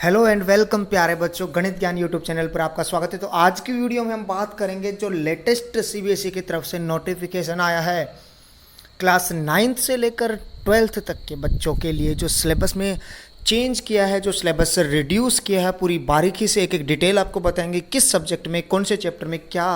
Hello and welcome प्यारे बच्चों, गणित ज्ञान यूट्यूब चैनल पर आपका स्वागत है। तो आज की वीडियो में हम बात करेंगे जो लेटेस्ट सीबीएसई की तरफ से नोटिफिकेशन आया है क्लास 9th से लेकर 12th तक के बच्चों के लिए, जो सिलेबस में चेंज किया है, जो सिलेबस से रिड्यूस किया है, पूरी बारीकी से एक एक डिटेल आपको बताएंगे किस सब्जेक्ट में, कौन से चैप्टर में क्या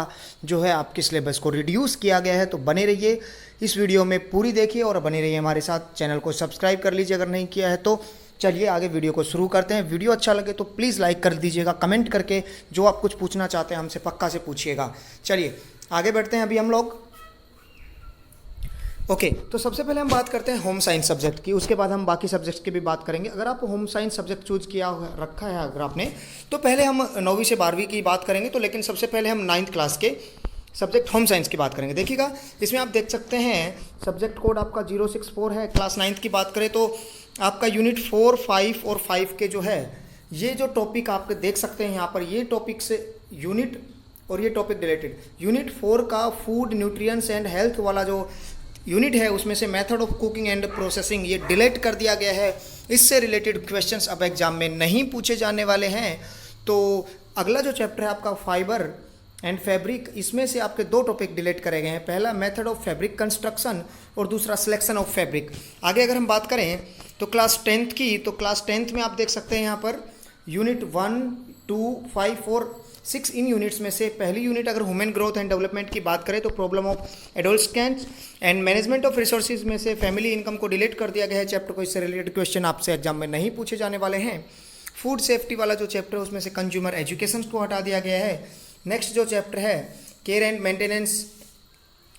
जो है आपके सिलेबस को रिड्यूस किया गया है। तो बने रहिए इस वीडियो में, पूरी देखिए और बने रहिए हमारे साथ। चैनल को सब्सक्राइब कर लीजिए अगर नहीं किया है तो। चलिए आगे वीडियो को शुरू करते हैं। वीडियो अच्छा लगे तो प्लीज़ लाइक कर दीजिएगा, कमेंट करके जो आप कुछ पूछना चाहते हैं हमसे पक्का से पूछिएगा। चलिए आगे बढ़ते हैं अभी हम लोग। ओके, तो सबसे पहले हम बात करते हैं होम साइंस सब्जेक्ट की, उसके बाद हम बाकी सब्जेक्ट्स की भी बात करेंगे। अगर आप होम साइंस सब्जेक्ट चूज किया रखा है अगर आपने, तो पहले हम 9वीं से 12वीं की बात करेंगे, तो लेकिन सबसे पहले हम 9th क्लास के सब्जेक्ट होम साइंस की बात करेंगे। देखिएगा इसमें आप देख सकते हैं सब्जेक्ट कोड आपका 064 है। क्लास 9th की बात करें तो आपका यूनिट 4, 5 और 5 के जो है ये जो टॉपिक आपके देख सकते हैं यहाँ पर, ये टॉपिक से यूनिट और ये टॉपिक रिलेटेड। यूनिट 4 का फूड न्यूट्रिएंट्स एंड हेल्थ वाला जो यूनिट है उसमें से method of cooking and processing ये डिलीट कर दिया गया है। इससे रिलेटेड क्वेश्चंस अब एग्जाम में नहीं पूछे जाने वाले हैं। तो अगला जो चैप्टर है आपका फाइबर एंड फैब्रिक, इसमें से आपके दो टॉपिक डिलीट करे गए हैं। पहला मेथड ऑफ फैब्रिक कंस्ट्रक्शन और दूसरा सिलेक्शन ऑफ फैब्रिक। आगे अगर हम बात करें तो क्लास 10th की, तो क्लास 10th में आप देख सकते हैं यहाँ पर यूनिट 1, 2, 5 और 6 इन यूनिट्स में से पहली यूनिट अगर ह्यूमन ग्रोथ एंड डेवलपमेंट की बात करें तो problem of adolescent and management of resources में से फैमिली इनकम को डिलीट कर दिया गया है चैप्टर को। इससे रिलेटेड क्वेश्चन आपसे एग्जाम में नहीं पूछे जाने वाले हैं। फूड सेफ्टी वाला जो चैप्टर है उसमें से कंज्यूमर एजुकेशन को हटा दिया गया है। नेक्स्ट जो चैप्टर है care and maintenance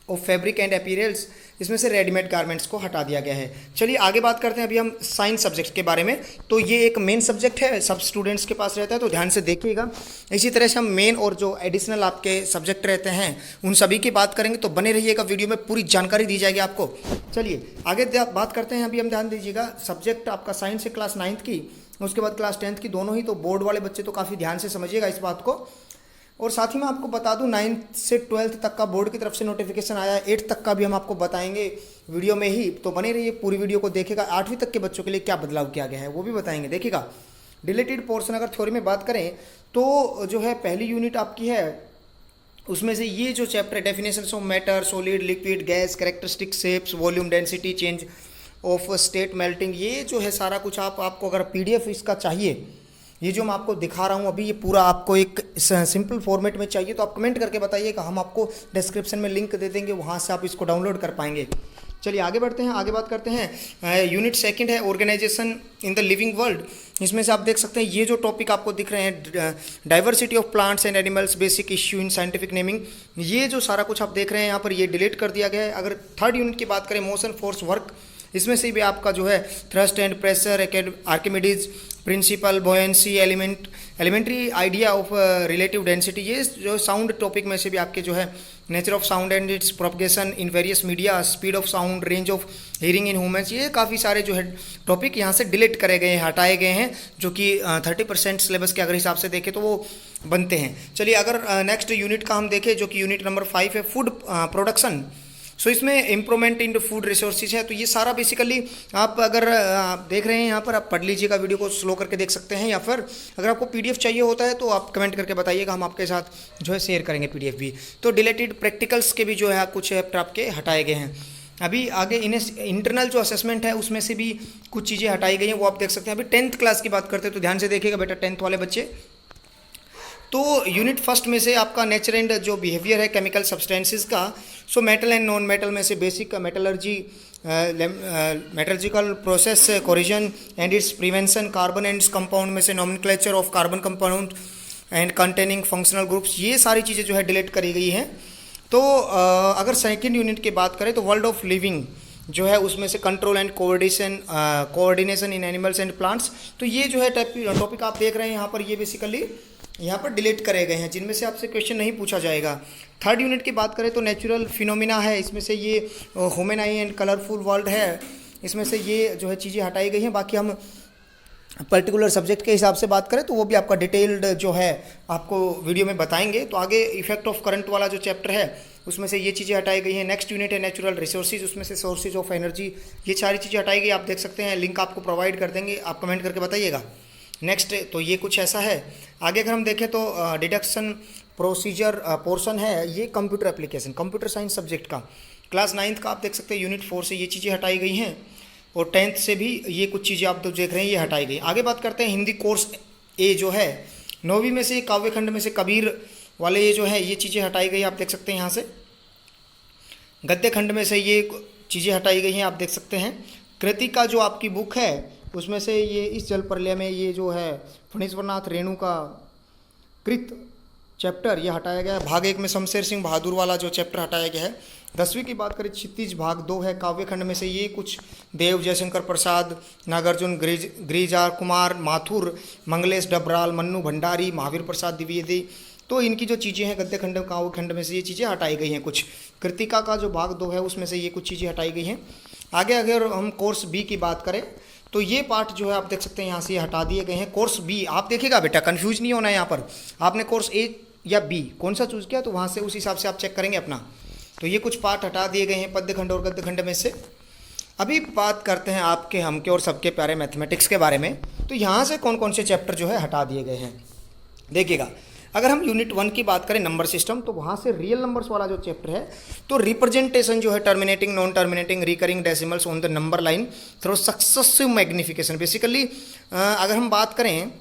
of fabric and appearance, इसमें से रेडीमेड गारमेंट्स को हटा दिया गया है। चलिए आगे बात करते हैं अभी हम साइंस सब्जेक्ट के बारे में। तो ये एक मेन सब्जेक्ट है, सब स्टूडेंट्स के पास रहता है, तो ध्यान से देखिएगा। इसी तरह से हम मेन और जो एडिशनल आपके सब्जेक्ट रहते हैं उन सभी की बात करेंगे, तो बने रहिएगा, वीडियो में पूरी जानकारी दी जाएगी आपको। चलिए आगे बात करते हैं अभी हम, ध्यान दीजिएगा। सब्जेक्ट आपका साइंस है क्लास 9th की, उसके बाद क्लास 10th की, दोनों ही। तो बोर्ड वाले बच्चे तो काफ़ी ध्यान से समझिएगा इस बात को। और साथ ही मैं आपको बता दूं 9th से 12th तक का बोर्ड की तरफ से नोटिफिकेशन आया है। 8th तक का भी हम आपको बताएंगे वीडियो में ही, तो बने रहिए, पूरी वीडियो को देखेगा। 8वीं तक के बच्चों के लिए क्या बदलाव किया गया है वो भी बताएंगे, देखिएगा। डिलीटेड पोर्शन अगर थ्योरी में बात करें तो जो है पहली यूनिट आपकी है उसमें से ये जो चैप्टर है definitions of matter, solid, liquid, gas, characteristic shapes, volume, density, change of state, melting, ये जो है सारा कुछ आपको अगर पीडीएफ इसका चाहिए, ये जो मैं आपको दिखा रहा हूँ अभी, ये पूरा आपको एक सिंपल फॉर्मेट में चाहिए तो आप कमेंट करके बताइएगा, हम आपको डिस्क्रिप्शन में लिंक दे देंगे, वहाँ से आप इसको डाउनलोड कर पाएंगे। चलिए आगे बढ़ते हैं, आगे बात करते हैं। यूनिट 2 है organization in the living world. इसमें से आप देख सकते हैं ये जो टॉपिक आपको दिख रहे हैं diversity of plants and animals, basic issue in scientific naming, ये जो सारा कुछ आप देख रहे हैं यहाँ पर ये डिलीट कर दिया गया है। अगर 3rd यूनिट की बात करें मोशन फोर्स वर्क, इसमें से भी आपका जो है thrust and pressure, Archimedes principle, buoyancy, elementary idea of relative density, ये जो साउंड टॉपिक में से भी आपके जो है nature of sound and it's propagation in various media, speed of sound, range of hearing in humans, ये काफ़ी सारे जो है टॉपिक यहाँ से डिलीट करे गए हैं, हटाए गए हैं, जो कि 30% सिलेबस के अगर हिसाब से देखें तो वो बनते हैं। चलिए अगर नेक्स्ट यूनिट का हम देखें जो कि यूनिट नंबर 5 है फूड प्रोडक्शन, सो इसमें इम्प्रूवमेंट इन फूड रिसोर्सेज है। तो ये सारा बेसिकली आप अगर देख रहे हैं यहाँ पर, आप पढ़ लीजिएगा, वीडियो को स्लो करके देख सकते हैं, या फिर अगर आपको पीडीएफ चाहिए होता है तो आप कमेंट करके बताइएगा, हम आपके साथ जो है शेयर करेंगे पीडीएफ भी। तो डिलेटेड प्रैक्टिकल्स के भी जो है कुछ चैप्टर आपके हटाए गए हैं। अभी आगे इन्हें इंटरनल जो असेसमेंट है उसमें से भी कुछ चीज़ें हटाई गई हैं, वो आप देख सकते हैं। अभी 10th क्लास की बात करते हैं तो ध्यान से देखिएगा बेटा 10th वाले बच्चे। तो यूनिट 1 में से आपका नेचर एंड जो बिहेवियर है केमिकल सब्सटेंसेस का, so metal and non metal में से basic metallurgy, metallurgical process, corrosion and it's prevention, carbon and compound में से nomenclature of carbon compound and containing functional groups, ये सारी चीज़ें जो है डिलीट करी गई हैं। तो अगर 2nd यूनिट की बात करें तो वर्ल्ड ऑफ लिविंग जो है उसमें से control and coordination in animals and plants, तो ये जो है टॉपिक आप देख रहे हैं यहाँ पर, ये बेसिकली यहाँ पर डिलीट करे गए हैं, जिनमें से आपसे क्वेश्चन नहीं पूछा जाएगा। 3rd यूनिट की बात करें तो नेचुरल फिनोमिना है, इसमें से ये human I and colourful world है, इसमें से ये जो है चीज़ें हटाई गई हैं। बाकी हम पर्टिकुलर सब्जेक्ट के हिसाब से बात करें तो वो भी आपका डिटेल्ड जो है आपको वीडियो में बताएंगे। तो आगे इफेक्ट ऑफ करंट वाला जो चैप्टर है उसमें से ये चीज़ें हटाई गई हैं। नेक्स्ट यूनिट है नेचुरल रिसोर्सेज, उसमें से सोर्सेज ऑफ एनर्जी, ये सारी चीज़ें हटाई गई, आप देख सकते हैं, लिंक आपको प्रोवाइड कर देंगे, आप कमेंट करके बताइएगा। नेक्स्ट तो ये कुछ ऐसा है। आगे अगर हम देखें तो डिडक्शन प्रोसीजर पोर्शन है, ये computer application, computer science subject का क्लास 9th का आप देख सकते हैं यूनिट 4 से ये चीज़ें हटाई गई हैं, और 10th से भी ये कुछ चीज़ें आप तो देख रहे हैं ये हटाई गई। आगे बात करते हैं हिंदी कोर्स ए जो है 9वीं में से काव्य खंड में से कबीर वाले ये जो है ये चीज़ें हटाई गई, आप देख सकते हैं यहाँ से। गद्य खंड में से ये चीज़ें हटाई गई हैं, आप देख सकते हैं। कृतिका जो आपकी बुक है उसमें से ये इस जल प्रलय में ये जो है फणीश्वरनाथ रेणु का कृत चैप्टर ये हटाया गया है। भाग 1 में शमशेर सिंह बहादुर वाला जो चैप्टर हटाया गया है। 10वीं की बात करें क्षितिज भाग 2 है, काव्य खंड में से ये कुछ देव जयशंकर प्रसाद, नागार्जुन गिरिजा कुमार माथुर, मंगलेश डबराल, मन्नू भंडारी, महावीर प्रसाद द्विवेदी, तो इनकी जो चीज़ें हैं गद्य खंड काव्य खंड में से ये चीज़ें हटाई गई हैं। कुछ कृतिका का जो भाग 2 है उसमें से ये कुछ चीज़ें हटाई गई हैं। आगे अगर हम कोर्स बी की बात करें तो ये पार्ट जो है आप देख सकते हैं यहाँ से ये हटा दिए गए हैं। कोर्स बी आप देखिएगा बेटा, कंफ्यूज नहीं होना है यहाँ पर, आपने कोर्स ए या बी कौन सा चूज़ किया तो वहाँ से उस हिसाब से आप चेक करेंगे अपना। तो ये कुछ पार्ट हटा दिए गए हैं पद्य खंड और गद्य खंड में से। अभी बात करते हैं आपके हमके और सबके प्यारे मैथमेटिक्स के बारे में। तो यहाँ से कौन कौन से चैप्टर जो है हटा दिए गए हैं देखिएगा। अगर हम यूनिट 1 की बात करें नंबर सिस्टम, तो वहाँ से रियल नंबर्स वाला जो चैप्टर है, तो रिप्रेजेंटेशन जो है terminating, non terminating, recurring decimals on the number line through successive magnification. Basically अगर हम बात करें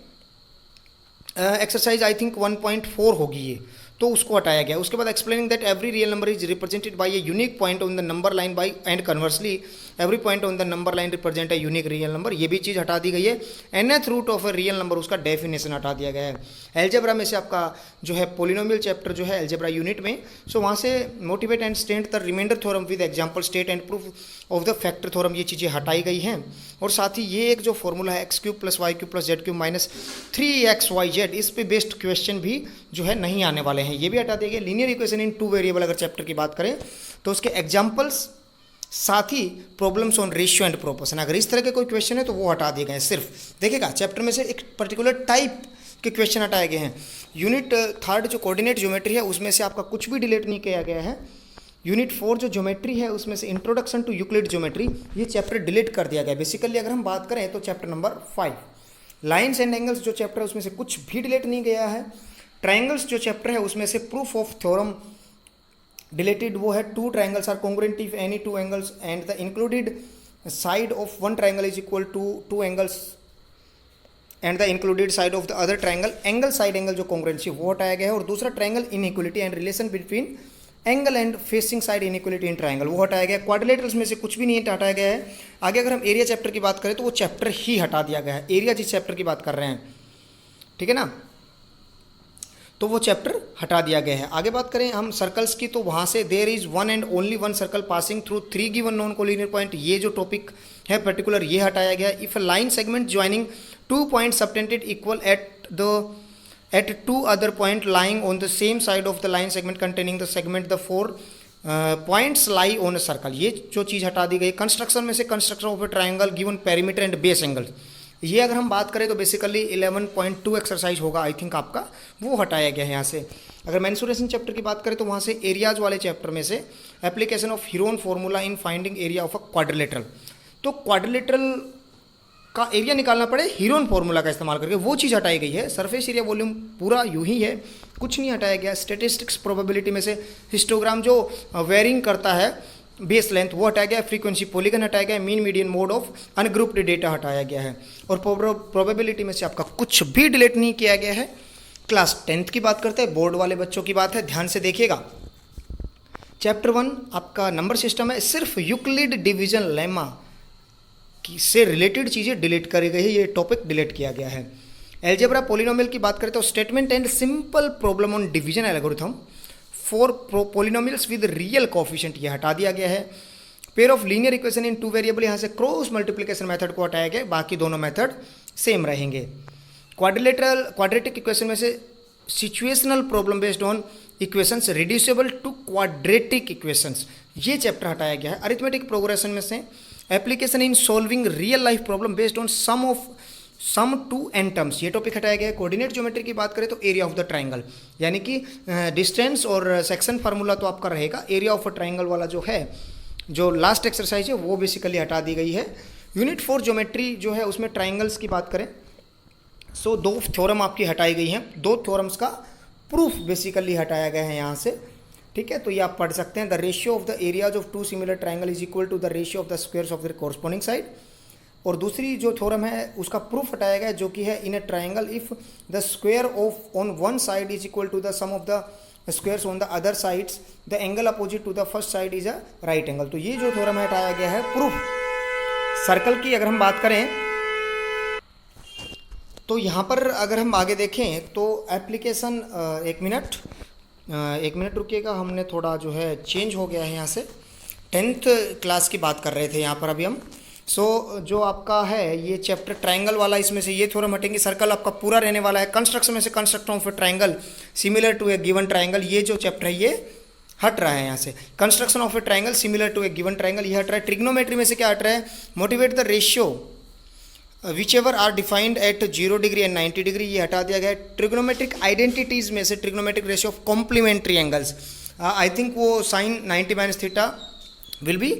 एक्सरसाइज आई थिंक 1.4 होगी ये, तो उसको हटाया गया। उसके बाद explaining that every real number is represented by a unique point on the number line by and conversely every point on the number line represent a unique real number, ये भी चीज़ हटा दी गई है। nth root of a real number उसका definition हटा दिया गया है। एल्जेब्रा में से आपका जो है पोलिनोमियल चैप्टर जो है एल्जेब्रा यूनिट में, सो वहाँ से motivate and state the remainder theorem with example state and proof of the factor theorem, ये चीज़ें हटाई गई हैं। और साथ ही ये एक जो फॉर्मूला है x³ + y³ + z³ minus 3xyz, इस पे बेस्ड क्वेश्चन भी जो है नहीं आने वाले हैं, ये भी हटा दिए गए। लीनियर इक्वेशन इन 2 वेरिएबल अगर चैप्टर की बात करें तो उसके एग्जाम्पल्स, साथ ही problems on ratio and proportion, अगर इस तरह के कोई क्वेश्चन है तो वो हटा दिए गए हैं। सिर्फ देखिएगा चैप्टर में से एक पर्टिकुलर टाइप के क्वेश्चन हटाए गए हैं। यूनिट 3 जो कोऑर्डिनेट ज्योमेट्री है उसमें से आपका कुछ भी डिलीट नहीं किया गया है। यूनिट 4 जो ज्योमेट्री है उसमें से इंट्रोडक्शन टू यूक्लिड ज्योमेट्री, ये चैप्टर डिलीट कर दिया गया। बेसिकली अगर हम बात करें तो chapter number 5 lines and angles जो चैप्टर है उसमें से कुछ भी डिलीट नहीं गया है। ट्रायंगल्स जो चैप्टर है उसमें से प्रूफ ऑफ थ्योरम डिलेटेड, वो है 2 triangles are congruent if any 2 angles and the included side of 1 triangle is equal to 2 angles and the included side of the other triangle. Angle side angle जो congruency वो हटाया गया है। और दूसरा triangle inequality and relation between angle and facing side inequality in triangle, वो हटाया गया। क्वाड्रिलेटरल्स में से कुछ भी नहीं हटाया गया है। आगे अगर हम एरिया चैप्टर की बात करें तो वो चैप्टर ही हटा दिया गया है, एरिया जिस चैप्टर की बात कर रहे हैं, ठीक है ना, तो वो चैप्टर हटा दिया गया है। आगे बात करें हम सर्कल्स की, तो वहाँ से there is one and only one circle passing through 3 given non collinear point, ये जो टॉपिक है पर्टिकुलर ये हटाया गया। If a line segment joining 2 point subtended equal at 2 other point lying on the same side of the line segment containing the segment, the 4 points lie on a circle, ये जो चीज़ हटा दी गई। Construction में से construction of A triangle given perimeter and base angle, ये अगर हम बात करें तो बेसिकली 11.2 एक्सरसाइज होगा आई थिंक आपका, वो हटाया गया है यहाँ से। अगर मेंसुरेशन चैप्टर की बात करें तो वहाँ से एरियाज वाले चैप्टर में से application of Heron formula in finding area of a quadrilateral, तो क्वाड्रिलेटरल का एरिया निकालना पड़े हीरोन फॉर्मूला का इस्तेमाल करके, वो चीज़ हटाई गई है। सरफेस एरिया वॉल्यूम पूरा यूं ही है, कुछ नहीं हटाया गया। स्टेटिस्टिक्स प्रोबेबिलिटी में से हिस्टोग्राम जो वेरिंग करता है बेस लेंथ वो हटाया गया। फ्रीक्वेंसी पॉलीगन हटाया गया। Mean median mode of ungrouped data हटाया गया है। और प्रोबेबिलिटी में से आपका कुछ भी डिलीट नहीं किया गया है। क्लास 10th की बात करते हैं, बोर्ड वाले बच्चों की बात है, ध्यान से देखिएगा। चैप्टर 1 आपका नंबर सिस्टम है, सिर्फ यूक्लिड डिवीजन लेमा से रिलेटेड चीज़ें डिलीट करी गई है, ये टॉपिक डिलीट किया गया है। एल्जेब्रा पॉलिनोमियल की बात करें तो statement and simple problem on division algorithm for polynomials with real coefficient, ये हटा दिया गया है। Pair of linear equation in 2 variable, यहाँ से क्रॉस मल्टीप्लिकेशन मेथड को हटाया गया, बाकी दोनों मेथड सेम रहेंगे। क्वाड्रेटिक इक्वेशन में से situational problem based on equations reducible to quadratic equations, ये चैप्टर हटाया गया है। अरिथमेटिक प्रोग्रेशन में से application in solving real life problem based on sum to n terms, ये टॉपिक हटाया गया है। कोऑर्डिनेट ज्योमेट्री की बात करें तो एरिया ऑफ द ट्राइंगल, यानी कि डिस्टेंस और सेक्शन फार्मूला तो आपका रहेगा, एरिया ऑफ अ ट्राइंगल वाला जो है, जो लास्ट एक्सरसाइज है वो बेसिकली हटा दी गई है। यूनिट 4 ज्योमेट्री जो है उसमें ट्राइंगल्स की बात करें सो दो थ्योरम आपकी हटाई गई हैं, दो थ्योरम्स का प्रूफ बेसिकली हटाया गया है यहाँ से, ठीक है। तो ये आप पढ़ सकते हैं, the ratio of the areas of two similar triangle is equal to the ratio of the squares of the corresponding side. और दूसरी जो थ्योरम है उसका प्रूफ हटाया गया जो कि है in a triangle if the square of on one side is equal to the sum of the squares on the other sides the angle opposite to the first side is a right angle. तो ये जो theorem हटाया गया है proof circle की अगर हम बात करें तो यहाँ पर अगर हम आगे देखें तो एप्लीकेशन एक मिनट रुकिएगा, हमने थोड़ा जो है चेंज हो गया है यहाँ से। 10th क्लास की बात कर रहे थे यहाँ पर अभी हम। जो आपका है ये चैप्टर ट्राइंगल वाला, इसमें से ये थ्योरम हटेंगे, सर्कल आपका पूरा रहने वाला है। कंस्ट्रक्शन में से construction of a triangle similar to a given triangle, ये जो चैप्टर है ये हट रहा है यहाँ से। Construction of a triangle similar to a given triangle ये हट रहा है। ट्रिग्नोमेट्री में से क्या हट रहा है, motivate the ratio whichever are defined at 0 degree and 90 degree, ये हटा दिया गया है। ट्रिग्नोमेट्रिक आइडेंटिटीज में से trigonometric ratio of complementary angles, I think वो sine 90 minus theta will be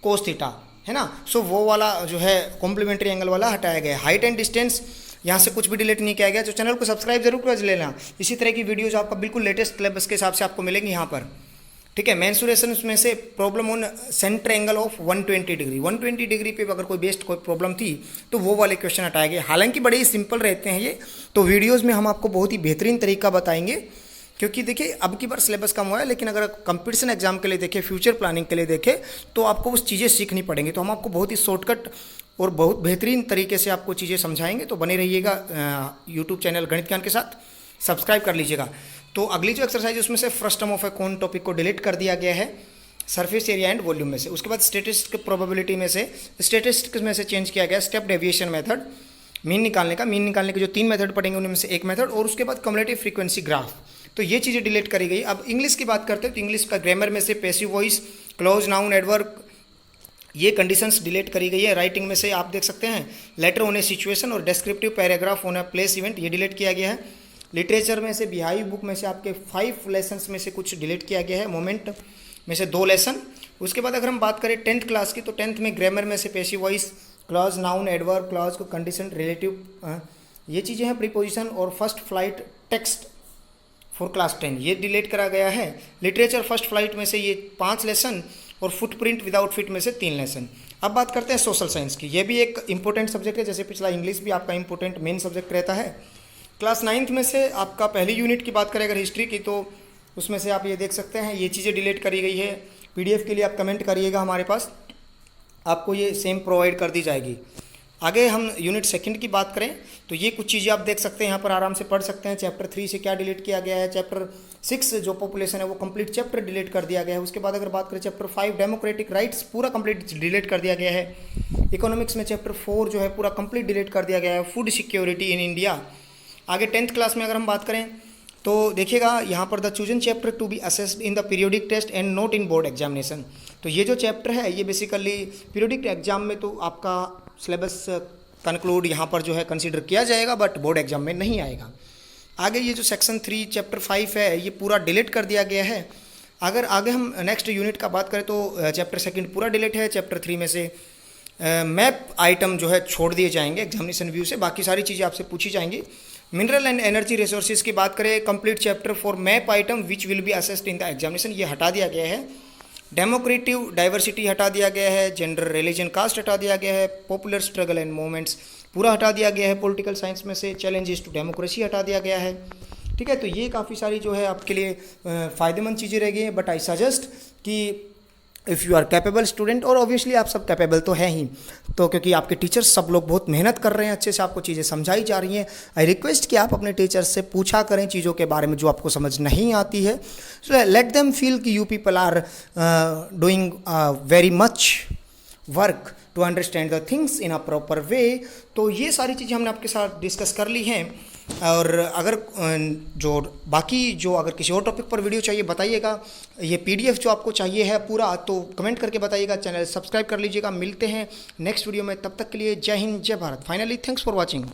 cos theta, है ना। सो वो वाला जो है कॉम्प्लीमेंट्री एंगल वाला हटाया गया है। हाइट एंड डिस्टेंस यहाँ से कुछ भी डिलीट नहीं किया गया। तो चैनल को सब्सक्राइब जरूर कर लेना, इसी तरह की वीडियोज आपका बिल्कुल लेटेस्ट सिलेबस के हिसाब से आपको मिलेंगी यहाँ पर, ठीक है। मेंसुरेशन में से problem on centre angle of 120 degree, 120 degree पे अगर कोई बेस्ड कोई प्रॉब्लम थी तो वो वाले क्वेश्चन हटाए गए। हालांकि बड़े ही सिंपल रहते हैं ये, तो वीडियोज़ में हम आपको बहुत ही बेहतरीन तरीका बताएंगे, क्योंकि देखिए अब की बार सिलेबस कम हुआ है, लेकिन अगर कंपटीशन एग्जाम के लिए देखें, फ्यूचर प्लानिंग के लिए देखें, तो आपको उस चीज़ें सीखनी पड़ेंगी। तो हम आपको बहुत ही शॉर्टकट और बहुत बेहतरीन तरीके से आपको चीज़ें समझाएंगे। तो बने रहिएगा यूट्यूब चैनल गणित ज्ञान के साथ, सब्सक्राइब कर लीजिएगा। तो अगली जो एक्सरसाइज उसमें से फर्स्ट टर्म ऑफ ए कौन टॉपिक को डिलीट कर दिया गया है सरफेस एरिया एंड वॉल्यूम में से। उसके बाद स्टैटिस्टिक प्रोबेबिलिटी में से स्टैटिस्टिक्स में से चेंज किया गया स्टेप डेविएशन मेथड, मीन निकालने के जो 3 मेथड पढ़ेंगे उनमें से एक मेथड, और उसके बाद कम्युलेटिव फ्रीक्वेंसी ग्राफ। तो ये चीज़ें डिलीट करी गई। अब इंग्लिश की बात करते हैं तो इंग्लिश का ग्रामर में से passive voice, close noun, adverb, ये कंडीशंस डिलीट करी गई है। राइटिंग में से आप देख सकते हैं लेटर ऑन ए सिचुएशन और descriptive paragraph on a place event, ये डिलीट किया गया है। लिटरेचर में से बिहाई बुक में से आपके 5 लेसन्स में से कुछ डिलीट किया गया है। मोमेंट में से 2 लेसन। उसके बाद अगर हम बात करें 10th क्लास की, तो 10th में ग्रामर में से passive voice, clause, noun, adverb, clause को कंडीशन, रिलेटिव, ये चीज़ें हैं, प्रीपोजिशन और first flight text for class 10, ये डिलीट करा गया है। लिटरेचर फर्स्ट फ्लाइट में से ये 5 लेसन और फुटप्रिंट विदाउट फिट में से 3 लेसन। अब बात करते हैं सोशल साइंस की, ये भी एक इंपॉर्टेंट सब्जेक्ट है, जैसे पिछला इंग्लिश भी आपका इंपॉर्टेंट मेन सब्जेक्ट रहता है। क्लास 9th में से आपका पहली यूनिट की बात करें अगर हिस्ट्री की, तो उसमें से आप ये देख सकते हैं ये चीज़ें डिलीट करी गई है। PDF के लिए आप कमेंट करिएगा, हमारे पास आपको ये सेम प्रोवाइड कर दी जाएगी। आगे हम यूनिट 2 की बात करें तो ये कुछ चीज़ें आप देख सकते हैं यहाँ पर, आराम से पढ़ सकते हैं। चैप्टर 3 से क्या डिलीट किया गया है, चैप्टर 6 जो पॉपुलेशन है वो कंप्लीट चैप्टर डिलीट कर दिया गया है। उसके बाद अगर बात करें चैप्टर 5 डेमोक्रेटिक राइट्स पूरा कंप्लीट डिलीट कर दिया गया है। इकोनॉमिक्स में चैप्टर 4 जो है पूरा कंप्लीट डिलीट कर दिया गया है। Food security in India. आगे 10th क्लास में अगर हम बात करें तो देखिएगा यहाँ पर the chosen chapter to be assessed in the periodic test and not in board examination. तो ये जो चैप्टर है ये बेसिकली पीरियोडिक एग्जाम में तो आपका सिलेबस कंक्लूड यहाँ पर जो है कंसीडर किया जाएगा, बट बोर्ड एग्जाम में नहीं आएगा। आगे ये जो सेक्शन 3 चैप्टर 5 है ये पूरा डिलीट कर दिया गया है। अगर आगे हम नेक्स्ट यूनिट का बात करें तो चैप्टर 2 पूरा डिलीट है। चैप्टर 3 में से मैप आइटम जो है छोड़ दिए जाएंगे एग्जामिनेशन व्यू से, बाकी सारी चीज़ें आपसे पूछी जाएंगी। मिनरल एंड एनर्जी रिसोर्सेज की बात करें, complete chapter for map item which will be assessed in the examination, ये हटा दिया गया है। डेमोक्रेटिव डाइवर्सिटी हटा दिया गया है। जेंडर, रिलीजन, कास्ट हटा दिया गया है। पॉपुलर स्ट्रगल एंड मूवमेंट्स पूरा हटा दिया गया है। पॉलिटिकल साइंस में से चैलेंजेस टू डेमोक्रेसी हटा दिया गया है। ठीक है, तो ये काफ़ी सारी जो है आपके लिए फ़ायदेमंद चीज़ें रह गई हैं, बट आई सजेस्ट कि if you are capable student, और ऑब्वियसली आप सब कैपेबल तो हैं ही, तो क्योंकि आपके टीचर्स सब लोग बहुत मेहनत कर रहे हैं, अच्छे से आपको चीज़ें समझाई जा रही हैं। आई रिक्वेस्ट कि आप अपने टीचर्स से पूछा करें चीज़ों के बारे में जो आपको समझ नहीं आती है। सो लेट देम फील कि you people are doing very much work to understand the things in a proper way. तो ये सारी चीज़ें हमने आपके साथ डिस्कस कर ली हैं। और अगर जो बाकी जो अगर किसी और टॉपिक पर वीडियो चाहिए बताइएगा। ये PDF जो आपको चाहिए है पूरा, तो कमेंट करके बताइएगा। चैनल सब्सक्राइब कर लीजिएगा। मिलते हैं नेक्स्ट वीडियो में, तब तक के लिए जय हिंद, जय Bharat. Finally thanks for watching.